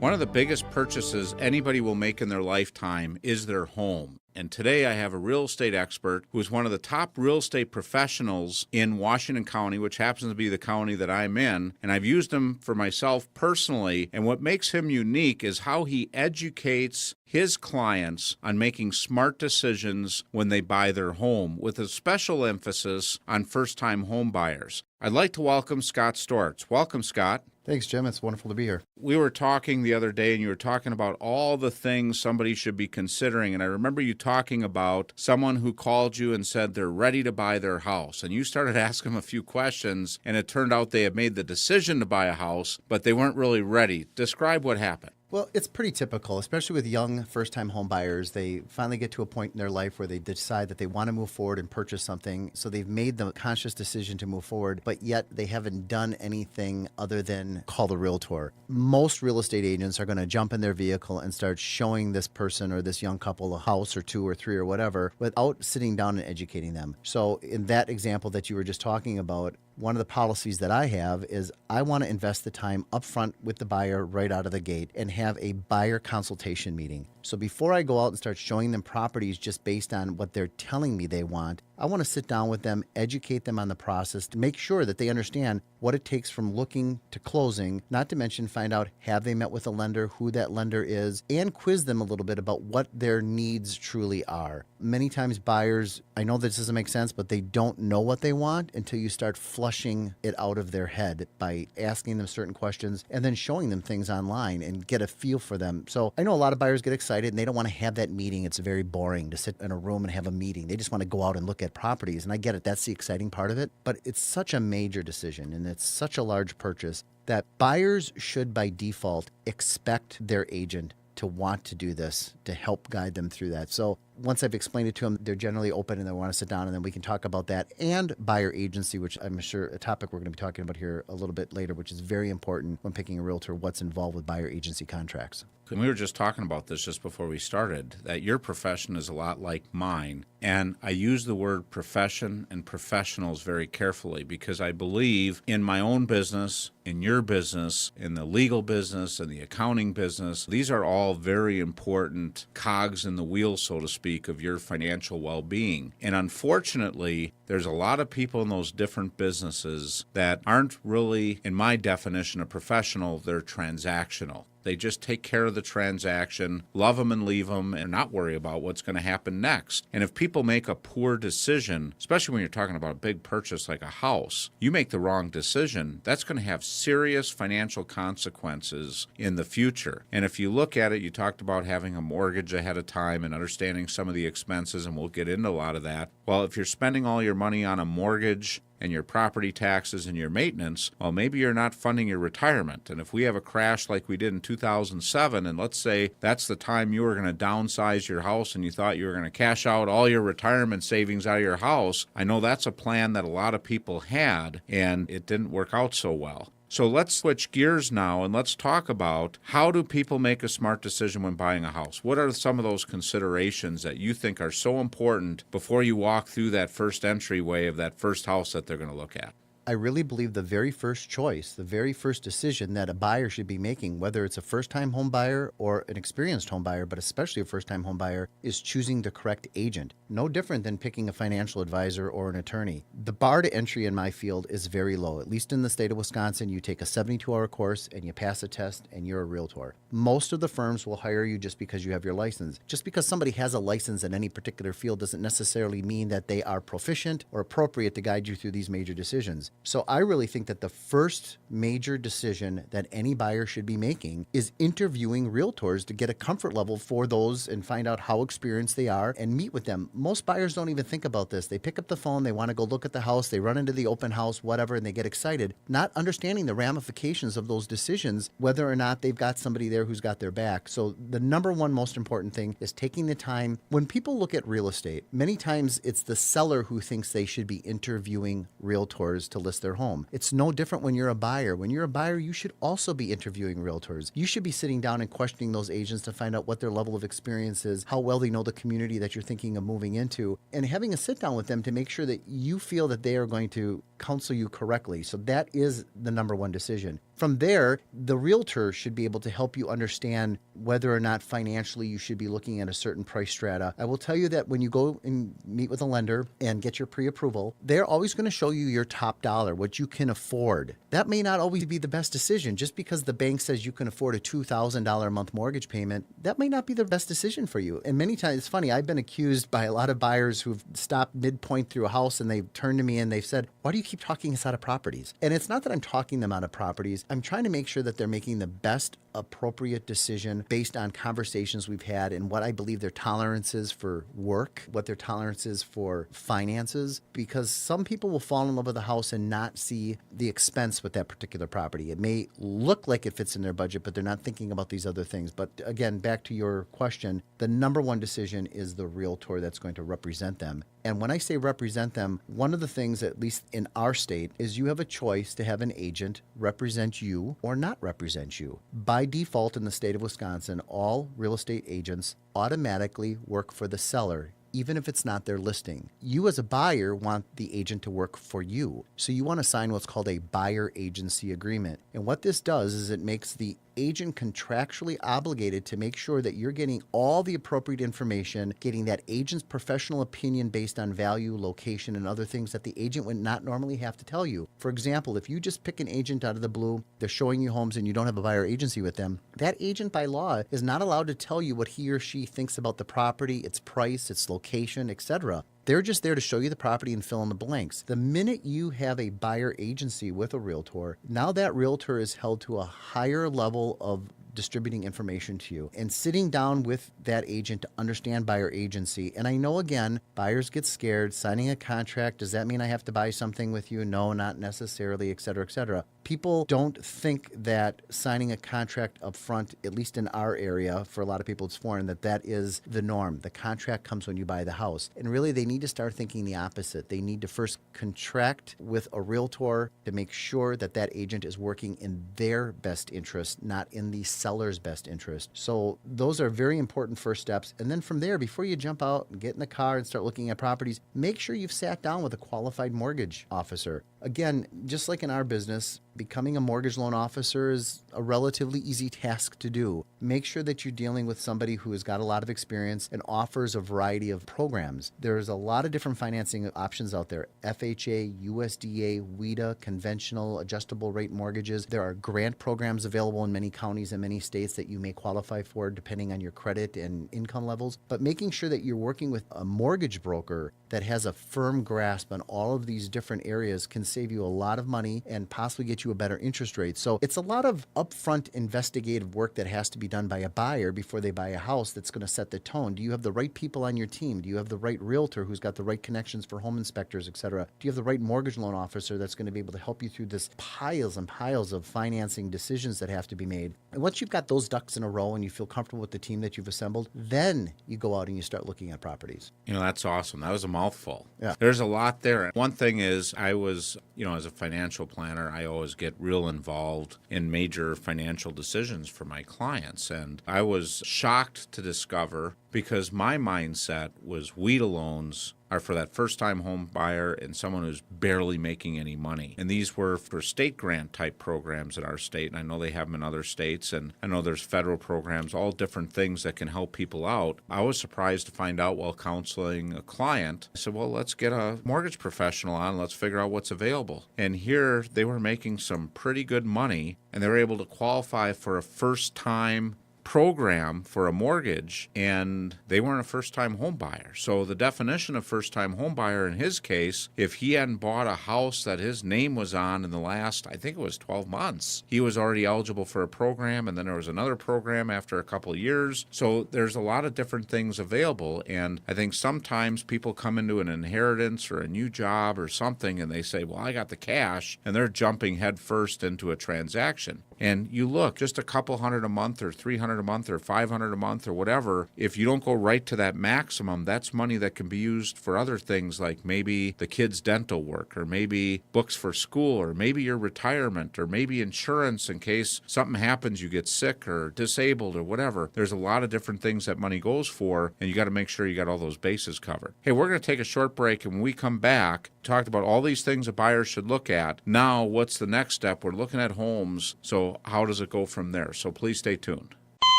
One of the biggest purchases anybody will make in their lifetime is their home. And today I have a real estate expert who is one of the top real estate professionals in Washington County, which happens to be the county that I'm in. And I've used him for myself personally. And what makes him unique is how he educates his clients on making smart decisions when they buy their home, with a special emphasis on first-time home buyers. I'd like to welcome Scott Stortz. Welcome, Scott. Thanks, Jim. It's wonderful to be here. We were talking the other day, and you were talking about all the things somebody should be considering. And I remember you talking about someone who called you and said they're ready to buy their house. And you started asking them a few questions, and it turned out they had made the decision to buy a house, but they weren't really ready. Describe what happened. Well, it's pretty typical, especially with young first-time home buyers. They finally get to a point in their life where they decide that they want to move forward and purchase something. So they've made the conscious decision to move forward, but yet they haven't done anything other than call the realtor. Most real estate agents are going to jump in their vehicle and start showing this person or this young couple a house or two or three or whatever without sitting down and educating them. So in that example that you were just talking about, one of the policies that I have is I want to invest the time up front with the buyer right out of the gate and have a buyer consultation meeting. So before I go out and start showing them properties just based on what they're telling me they want, I want to sit down with them, educate them on the process to make sure that they understand what it takes from looking to closing, not to mention find out have they met with a lender, who that lender is, and quiz them a little bit about what their needs truly are. Many times buyers, I know this doesn't make sense, but they don't know what they want until you start flushing it out of their head by asking them certain questions and then showing them things online and get a feel for them. So I know a lot of buyers get excited and they don't want to have that meeting. It's very boring to sit in a room and have a meeting. They just want to go out and look at properties. And I get it. That's the exciting part of it. But it's such a major decision and it's such a large purchase that buyers should by default expect their agent to want to do this, to help guide them through that. So once I've explained it to them, they're generally open and they want to sit down, and then we can talk about that and buyer agency, which I'm sure a topic we're going to be talking about here a little bit later, which is very important when picking a realtor, what's involved with buyer agency contracts. And we were just talking about this just before we started, that your profession is a lot like mine. And I use the word profession and professionals very carefully because I believe in my own business, in your business, in the legal business, and the accounting business. These are all very important cogs in the wheel, so to speak, of your financial well-being. And unfortunately, there's a lot of people in those different businesses that aren't really, in my definition, a professional. They're transactional. They just take care of the transaction, love them and leave them, and not worry about what's going to happen next. And if people make a poor decision, especially when you're talking about a big purchase like a house, you make the wrong decision, that's going to have serious financial consequences in the future. And if you look at it, you talked about having a mortgage ahead of time and understanding some of the expenses, and we'll get into a lot of that. Well, if you're spending all your money on a mortgage and your property taxes and your maintenance, well, maybe you're not funding your retirement. And if we have a crash like we did in 2007, and let's say that's the time you were going to downsize your house and you thought you were going to cash out all your retirement savings out of your house, I know that's a plan that a lot of people had, and it didn't work out so well. So let's switch gears now and let's talk about how do people make a smart decision when buying a house? What are some of those considerations that you think are so important before you walk through that first entryway of that first house that they're going to look at? I really believe the very first choice, the very first decision that a buyer should be making, whether it's a first-time home buyer or an experienced home buyer, but especially a first-time home buyer, is choosing the correct agent. No different than picking a financial advisor or an attorney. The bar to entry in my field is very low. At least in the state of Wisconsin, you take a 72-hour course and you pass a test and you're a realtor. Most of the firms will hire you just because you have your license. Just because somebody has a license in any particular field doesn't necessarily mean that they are proficient or appropriate to guide you through these major decisions. So I really think that the first major decision that any buyer should be making is interviewing realtors to get a comfort level for those and find out how experienced they are and meet with them. Most buyers don't even think about this. They pick up the phone, they want to go look at the house, they run into the open house, whatever, and they get excited, not understanding the ramifications of those decisions, whether or not they've got somebody there who's got their back. So the number one most important thing is taking the time. When people look at real estate, many times it's the seller who thinks they should be interviewing realtors to list their home. It's no different when you're a buyer. When you're a buyer, you should also be interviewing realtors. You should be sitting down and questioning those agents to find out what their level of experience is, how well they know the community that you're thinking of moving into, and having a sit down with them to make sure that you feel that they are going to counsel you correctly. So that is the number one decision. From there, the realtor should be able to help you understand whether or not financially you should be looking at a certain price strata. I will tell you that when you go and meet with a lender and get your pre-approval, they're always going to show you your top dollar, what you can afford. That may not always be the best decision. Just because the bank says you can afford a $2,000 a month mortgage payment, that may not be the best decision for you. And many times, it's funny, I've been accused by a lot of buyers who've stopped midpoint through a house and they've turned to me and they've said, why do you keep talking us out of properties? And it's not that I'm talking them out of properties. I'm trying to make sure that they're making the best appropriate decision based on conversations we've had and what I believe their tolerance is for work, what their tolerance is for finances, because some people will fall in love with a house and not see the expense with that particular property. It may look like it fits in their budget, but they're not thinking about these other things. But again, back to your question, the number one decision is the realtor that's going to represent them. And when I say represent them, one of the things, at least in our state, is you have a choice to have an agent represent you or not represent you. By default in the state of Wisconsin, all real estate agents automatically work for the seller, even if it's not their listing. You as a buyer want the agent to work for you. So you want to sign what's called a buyer agency agreement. And what this does is it makes the agent contractually obligated to make sure that you're getting all the appropriate information, getting that agent's professional opinion based on value, location, and other things that the agent would not normally have to tell you. For example, if you just pick an agent out of the blue, they're showing you homes and you don't have a buyer agency with them, that agent by law is not allowed to tell you what he or she thinks about the property, its price, its location, etc. They're just there to show you the property and fill in the blanks. The minute you have a buyer agency with a realtor, now that realtor is held to a higher level of distributing information to you and sitting down with that agent to understand buyer agency. And I know, again, buyers get scared. Signing a contract, does that mean I have to buy something with you? No, not necessarily, et cetera, et cetera. People don't think that signing a contract up front, at least in our area, for a lot of people it's foreign, that is the norm. The contract comes when you buy the house. And really, they need to start thinking the opposite. They need to first contract with a realtor to make sure that that agent is working in their best interest, not in the seller's best interest. So those are very important first steps. And then from there, before you jump out and get in the car and start looking at properties, make sure you've sat down with a qualified mortgage officer. Again, just like in our business, becoming a mortgage loan officer is a relatively easy task to do. Make sure that you're dealing with somebody who has got a lot of experience and offers a variety of programs. There's a lot of different financing options out there. FHA, USDA, WIDA, conventional, adjustable rate mortgages. There are grant programs available in many counties and many states that you may qualify for depending on your credit and income levels. But making sure that you're working with a mortgage broker that has a firm grasp on all of these different areas can save you a lot of money and possibly get you a better interest rate. So it's a lot of upfront investigative work that has to be done by a buyer before they buy a house that's going to set the tone. Do you have the right people on your team? Do you have the right realtor who's got the right connections for home inspectors, et cetera? Do you have the right mortgage loan officer that's going to be able to help you through this piles and piles of financing decisions that have to be made? And once you've got those ducks in a row and you feel comfortable with the team that you've assembled, then you go out and you start looking at properties. You know, that's awesome. That was a mouthful. Yeah. There's a lot there. One thing is I was, as a financial planner, I always get real involved in major financial decisions for my clients. And I was shocked to discover, because my mindset was WIDA loans are for that first-time home buyer and someone who's barely making any money. And these were for state grant type programs in our state, and I know they have them in other states, and I know there's federal programs, all different things that can help people out. I was surprised to find out while counseling a client, I said, well, let's get a mortgage professional on, let's figure out what's available. And here they were making some pretty good money, and they were able to qualify for a first-time program for a mortgage, and they weren't a first-time home buyer. So the definition of first-time home buyer in his case, if he hadn't bought a house that his name was on in the last, I think it was 12 months, he was already eligible for a program, and then there was another program after a couple of years. So there's a lot of different things available, and I think sometimes people come into an inheritance or a new job or something, and they say, well, I got the cash, and they're jumping headfirst into a transaction. And you look, just a couple hundred a month or 300 a month or 500 a month or whatever, if you don't go right to that maximum, that's money that can be used for other things like maybe the kids' dental work or maybe books for school or maybe your retirement or maybe insurance in case something happens, you get sick or disabled or whatever. There's a lot of different things that money goes for, and you got to make sure you got all those bases covered. Hey, we're going to take a short break, and when we come back, talked about all these things a buyer should look at. Now, what's the next step? We're looking at homes, so how does it go from there? So please stay tuned.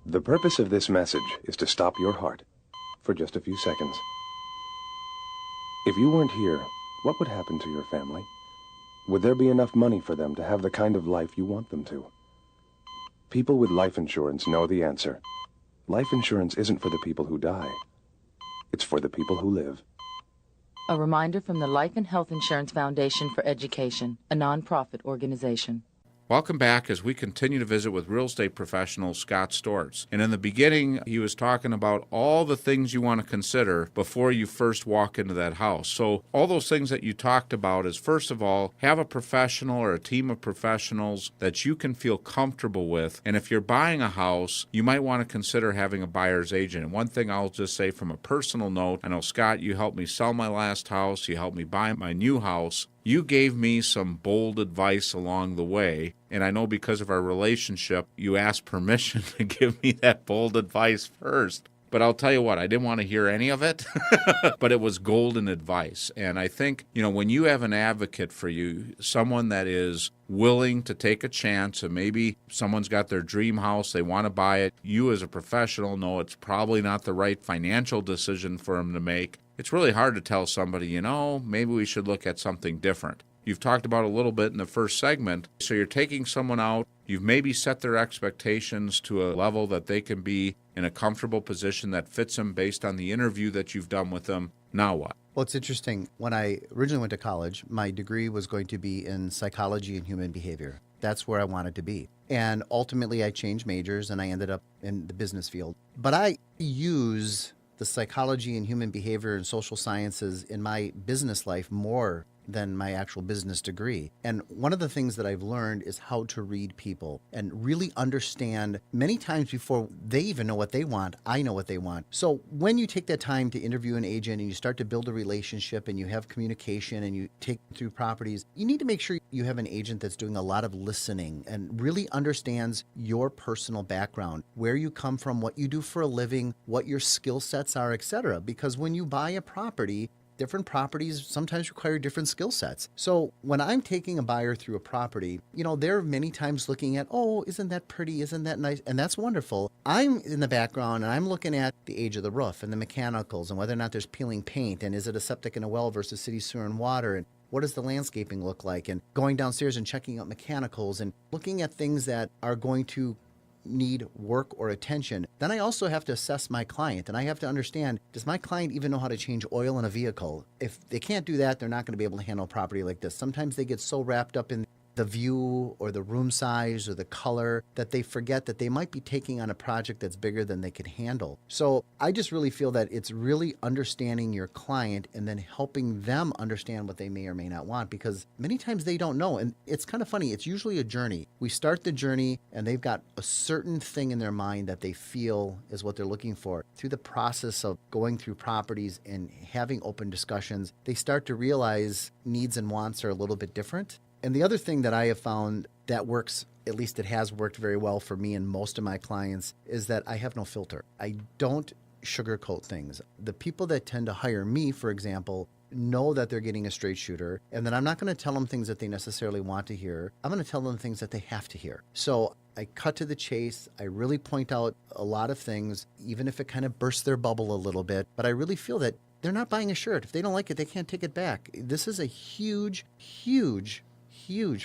The purpose of this message is to stop your heart for just a few seconds. If you weren't here, what would happen to your family? Would there be enough money for them to have the kind of life you want them to? People with life insurance know the answer. Life insurance isn't for the people who die. It's for the people who live. A reminder from the Life and Health Insurance Foundation for Education, a nonprofit organization. Welcome back as we continue to visit with real estate professional Scott Stortz. And in the beginning, he was talking about all the things you want to consider before you first walk into that house. So all those things that you talked about is, first of all, have a professional or a team of professionals that you can feel comfortable with. And if you're buying a house, you might want to consider having a buyer's agent. And one thing I'll just say from a personal note, I know, Scott, you helped me sell my last house. You helped me buy my new house. You gave me some bold advice along the way, and I know because of our relationship, you asked permission to give me that bold advice first. But I'll tell you what, I didn't want to hear any of it, but it was golden advice. And I think, when you have an advocate for you, someone that is willing to take a chance, and maybe someone's got their dream house, they want to buy it, you as a professional know it's probably not the right financial decision for them to make. It's really hard to tell somebody, maybe we should look at something different. You've talked about a little bit in the first segment. So you're taking someone out, you've maybe set their expectations to a level that they can be in a comfortable position that fits them based on the interview that you've done with them. Now what? Well, it's interesting. When I originally went to college, my degree was going to be in psychology and human behavior. That's where I wanted to be. And ultimately, I changed majors and I ended up in the business field. But I use the psychology and human behavior and social sciences in my business life more than my actual business degree. And one of the things that I've learned is how to read people and really understand many times before they even know what they want, I know what they want. So when you take that time to interview an agent and you start to build a relationship and you have communication and you take through properties, you need to make sure you have an agent that's doing a lot of listening and really understands your personal background, where you come from, what you do for a living, what your skill sets are, etc. Because when you buy a property, different properties sometimes require different skill sets. So when I'm taking a buyer through a property, they're many times looking at, oh, isn't that pretty? Isn't that nice? And that's wonderful. I'm in the background and I'm looking at the age of the roof and the mechanicals and whether or not there's peeling paint and is it a septic and a well versus city sewer and water, and what does the landscaping look like, and going downstairs and checking out mechanicals and looking at things that are going to need work or attention. Then I also have to assess my client, and I have to understand, does my client even know how to change oil in a vehicle? If they can't do that, they're not going to be able to handle a property like this. Sometimes they get so wrapped up in the view or the room size or the color that they forget that they might be taking on a project that's bigger than they can handle. So I just really feel that it's really understanding your client and then helping them understand what they may or may not want, because many times they don't know. And it's kind of funny. It's usually a journey. We start the journey and they've got a certain thing in their mind that they feel is what they're looking for. Through the process of going through properties and having open discussions, they start to realize needs and wants are a little bit different. And the other thing that I have found that works, at least it has worked very well for me and most of my clients, is that I have no filter. I don't sugarcoat things. The people that tend to hire me, for example, know that they're getting a straight shooter, and that I'm not going to tell them things that they necessarily want to hear. I'm going to tell them things that they have to hear. So I cut to the chase. I really point out a lot of things, even if it kind of bursts their bubble a little bit. But I really feel that they're not buying a shirt. If they don't like it, they can't take it back. This is a huge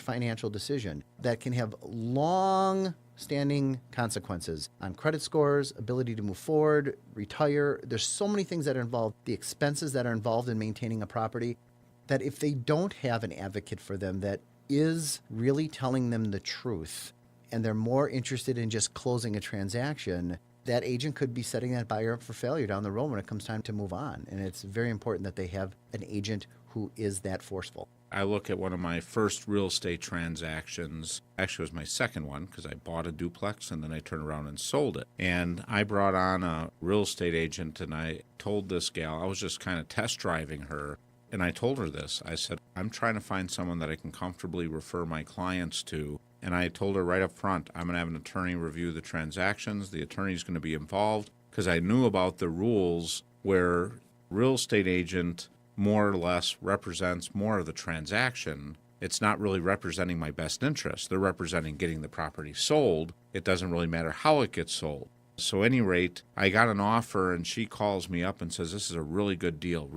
financial decision that can have long-standing consequences on credit scores, ability to move forward, retire. There's so many things that are involved, the expenses that are involved in maintaining a property, that if they don't have an advocate for them that is really telling them the truth and they're more interested in just closing a transaction, that agent could be setting that buyer up for failure down the road when it comes time to move on. And it's very important that they have an agent who is that forceful. I look at one of my first real estate transactions. Actually, it was my second one because I bought a duplex and then I turned around and sold it. And I brought on a real estate agent and I told this gal, I was just kind of test driving her. And I told her this. I said, I'm trying to find someone that I can comfortably refer my clients to. And I told her right up front, I'm going to have an attorney review the transactions. The attorney's going to be involved because I knew about the rules where real estate agent more or less represents more of the transaction. It's not really representing my best interest. They're representing getting the property sold. It doesn't really matter how it gets sold. So at any rate, I got an offer and she calls me up and says, this is a really good deal.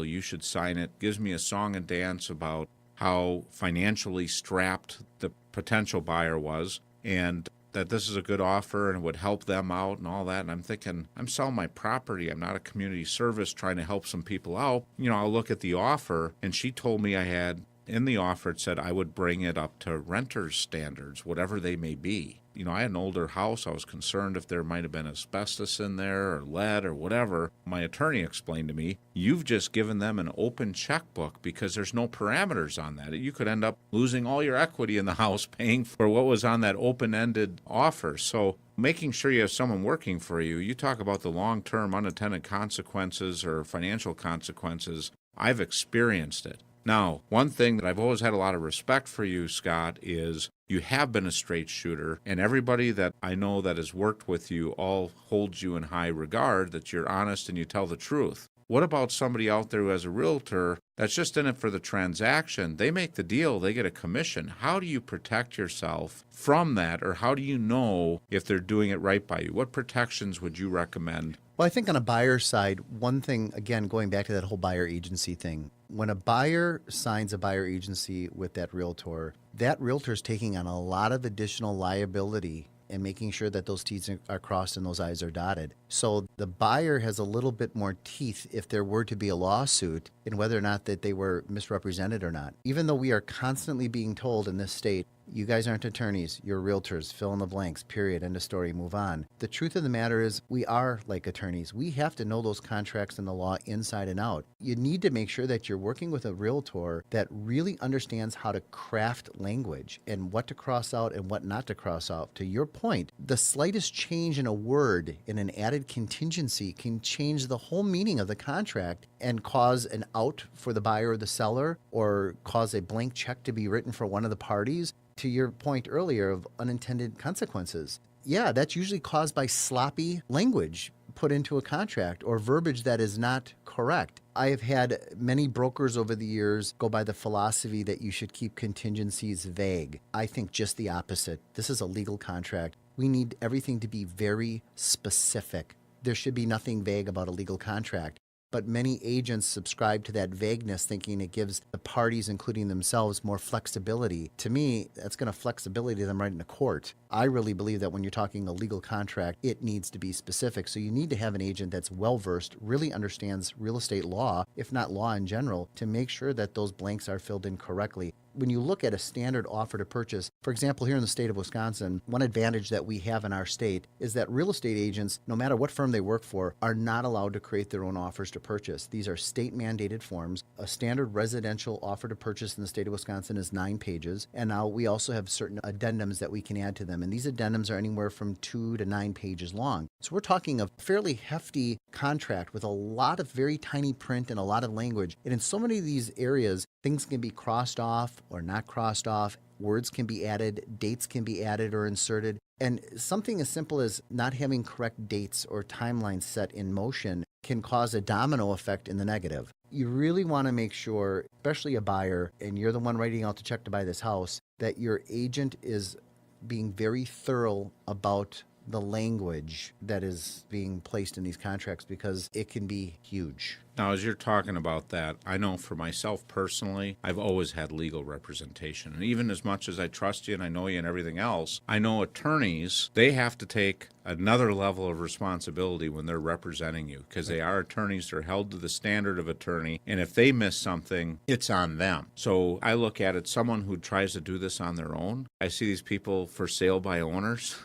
You should sign it. Gives me a song and dance about how financially strapped the potential buyer was and that this is a good offer and it would help them out and all that. And I'm thinking, I'm selling my property. I'm not a community service trying to help some people out. I'll look at the offer, and she told me in the offer, it said I would bring it up to renters' standards, whatever they may be. I had an older house. I was concerned if there might have been asbestos in there or lead or whatever. My attorney explained to me, you've just given them an open checkbook because there's no parameters on that. You could end up losing all your equity in the house paying for what was on that open-ended offer. So making sure you have someone working for you, you talk about the long-term unintended consequences or financial consequences. I've experienced it. Now, one thing that I've always had a lot of respect for you, Scott, is you have been a straight shooter, and everybody that I know that has worked with you all holds you in high regard, that you're honest and you tell the truth. What about somebody out there who has a realtor that's just in it for the transaction? They make the deal, they get a commission. How do you protect yourself from that, or how do you know if they're doing it right by you? What protections would you recommend? Well, I think on a buyer's side, one thing, again, going back to that whole buyer agency thing, when a buyer signs a buyer agency with that realtor is taking on a lot of additional liability and making sure that those T's are crossed and those I's are dotted. So the buyer has a little bit more teeth if there were to be a lawsuit in whether or not that they were misrepresented or not. Even though we are constantly being told in this state, you guys aren't attorneys, you're realtors, fill in the blanks, period, end of story, move on. The truth of the matter is we are like attorneys. We have to know those contracts and the law inside and out. You need to make sure that you're working with a realtor that really understands how to craft language and what to cross out and what not to cross out. To your point, the slightest change in a word in an added contingency can change the whole meaning of the contract and cause an out for the buyer or the seller, or cause a blank check to be written for one of the parties. To your point earlier of unintended consequences. Yeah, that's usually caused by sloppy language put into a contract or verbiage that is not correct. I have had many brokers over the years go by the philosophy that you should keep contingencies vague. I think just the opposite. This is a legal contract. We need everything to be very specific. There should be nothing vague about a legal contract. But many agents subscribe to that vagueness, thinking it gives the parties, including themselves, more flexibility. To me, that's going to flexibility them right into court. I really believe that when you're talking a legal contract, it needs to be specific. So you need to have an agent that's well-versed, really understands real estate law, if not law in general, to make sure that those blanks are filled in correctly. When you look at a standard offer to purchase, for example, here in the state of Wisconsin, one advantage that we have in our state is that real estate agents, no matter what firm they work for, are not allowed to create their own offers to purchase. These are state-mandated forms. A standard residential offer to purchase in the state of Wisconsin is 9 pages, and now we also have certain addendums that we can add to them, and these addendums are anywhere from 2 to 9 pages long. So we're talking a fairly hefty contract with a lot of very tiny print and a lot of language, and in so many of these areas, things can be crossed off or not crossed off. Words can be added, dates can be added or inserted. And something as simple as not having correct dates or timelines set in motion can cause a domino effect in the negative. You really want to make sure, especially a buyer, and you're the one writing out the check to buy this house, that your agent is being very thorough about the language that is being placed in these contracts, because it can be huge. Now, as you're talking about that, I know for myself personally, I've always had legal representation. And even as much as I trust you and I know you and everything else, I know attorneys, they have to take another level of responsibility when they're representing you, because they are attorneys. They're held to the standard of attorney, and if they miss something, it's on them. So I look at it, someone who tries to do this on their own, I see these people for sale by owners.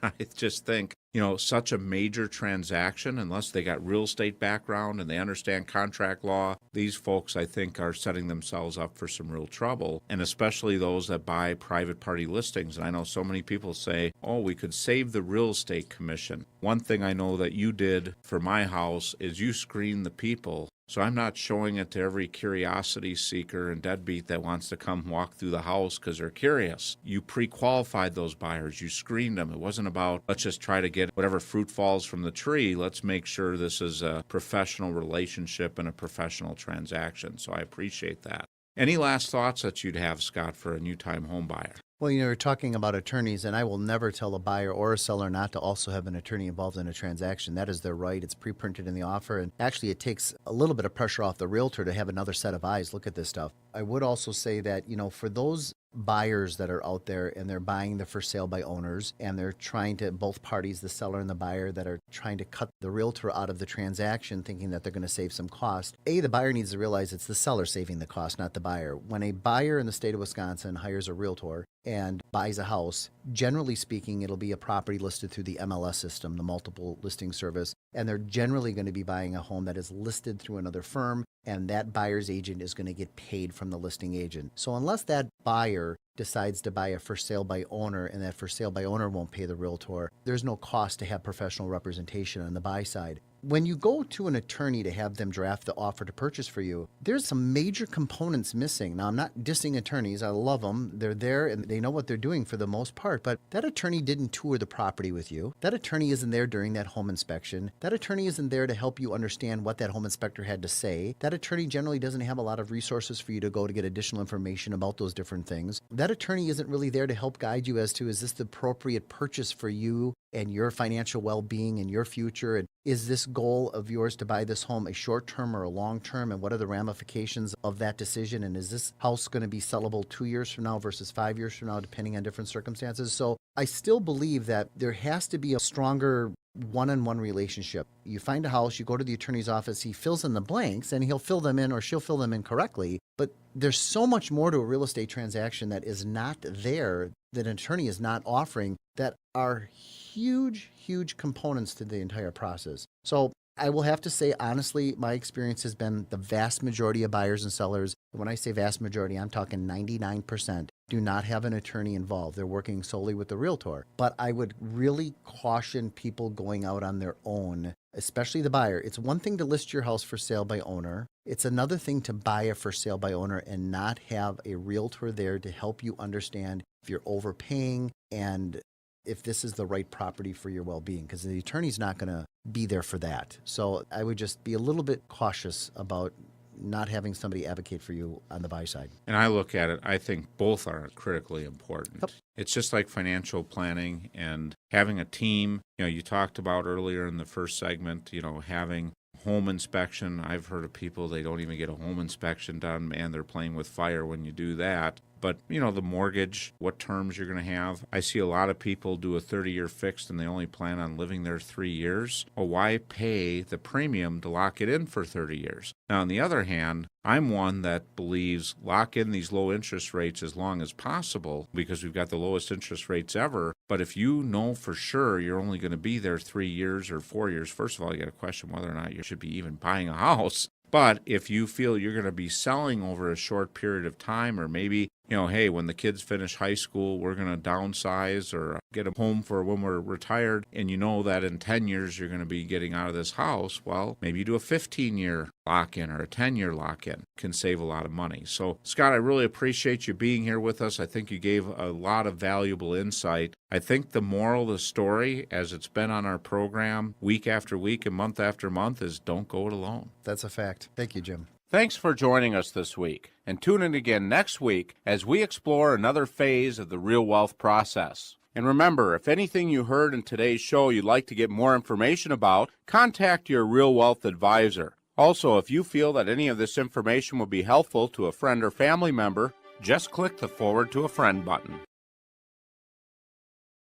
I just think, such a major transaction, unless they got real estate background and they understand contract law, these folks, I think, are setting themselves up for some real trouble, and especially those that buy private party listings. And I know so many people say, oh, we could save the real estate commission. One thing I know that you did for my house is you screened the people. So I'm not showing it to every curiosity seeker and deadbeat that wants to come walk through the house because they're curious. You pre-qualified those buyers. You screened them. It wasn't about, let's just try to get whatever fruit falls from the tree. Let's make sure this is a professional relationship and a professional transaction. So I appreciate that. Any last thoughts that you'd have, Scott, for a new-time home buyer? Well, you're talking about attorneys, and I will never tell a buyer or a seller not to also have an attorney involved in a transaction. That is their right. It's pre-printed in the offer, and actually it takes a little bit of pressure off the realtor to have another set of eyes look at this stuff. I would also say that, for those buyers that are out there and they're buying the for sale by owners, and they're trying to, both parties, the seller and the buyer, that are trying to cut the realtor out of the transaction thinking that they're going to save some cost. The buyer needs to realize it's the seller saving the cost, not the buyer. When a buyer in the state of Wisconsin hires a realtor and buys a house, generally speaking, it'll be a property listed through the MLS system, the multiple listing service, and they're generally going to be buying a home that is listed through another firm, and that buyer's agent is going to get paid from the listing agent. So unless that buyer decides to buy a for sale by owner and that for sale by owner won't pay the realtor, there's no cost to have professional representation on the buy side. When you go to an attorney to have them draft the offer to purchase for you, there's some major components missing. Now, I'm not dissing attorneys. I love them. They're there and they know what they're doing for the most part, but that attorney didn't tour the property with you. That attorney isn't there during that home inspection. That attorney isn't there to help you understand what that home inspector had to say. That attorney generally doesn't have a lot of resources for you to go to get additional information about those different things. That attorney isn't really there to help guide you as to, is this the appropriate purchase for you and your financial well-being and your future? And is this goal of yours to buy this home a short-term or a long-term? And what are the ramifications of that decision? And is this house going to be sellable 2 years from now versus 5 years from now, depending on different circumstances? So I still believe that there has to be a stronger one-on-one relationship. You find a house, you go to the attorney's office, he fills in the blanks, and he'll fill them in or she'll fill them in correctly. But there's so much more to a real estate transaction that is not there, that an attorney is not offering, that are huge, huge components to the entire process. So I will have to say, honestly, my experience has been the vast majority of buyers and sellers, and when I say vast majority, I'm talking 99%, do not have an attorney involved. They're working solely with the realtor. But I would really caution people going out on their own, especially the buyer. It's one thing to list your house for sale by owner. It's another thing to buy a for sale by owner and not have a realtor there to help you understand if you're overpaying and if this is the right property for your well-being, because the attorney's not going to be there for that. So I would just be a little bit cautious about not having somebody advocate for you on the buy side. And I look at it, I think both are critically important. Yep. It's just like financial planning and having a team. You talked about earlier in the first segment, having home inspection. I've heard of people, they don't even get a home inspection done. Man, they're playing with fire when you do that. But, the mortgage, what terms you're going to have. I see a lot of people do a 30-year fixed and they only plan on living there 3 years. Well, why pay the premium to lock it in for 30 years? Now, on the other hand, I'm one that believes lock in these low interest rates as long as possible because we've got the lowest interest rates ever. But if you know for sure you're only going to be there 3 years or 4 years, first of all, you got to question whether or not you should be even buying a house. But if you feel you're going to be selling over a short period of time, or maybe, hey, when the kids finish high school, we're going to downsize or get a home for when we're retired, and you know that in 10 years you're going to be getting out of this house, well, maybe you do a 15-year lock-in or a 10-year lock-in. Can save a lot of money. So, Scott, I really appreciate you being here with us. I think you gave a lot of valuable insight. I think the moral of the story, as it's been on our program week after week and month after month, is don't go it alone. That's a fact. Thank you, Jim. Thanks for joining us this week, and tune in again next week as we explore another phase of the real wealth process. And remember, if anything you heard in today's show you'd like to get more information about, contact your Real Wealth advisor. Also, if you feel that any of this information will be helpful to a friend or family member, just click the Forward to a Friend button.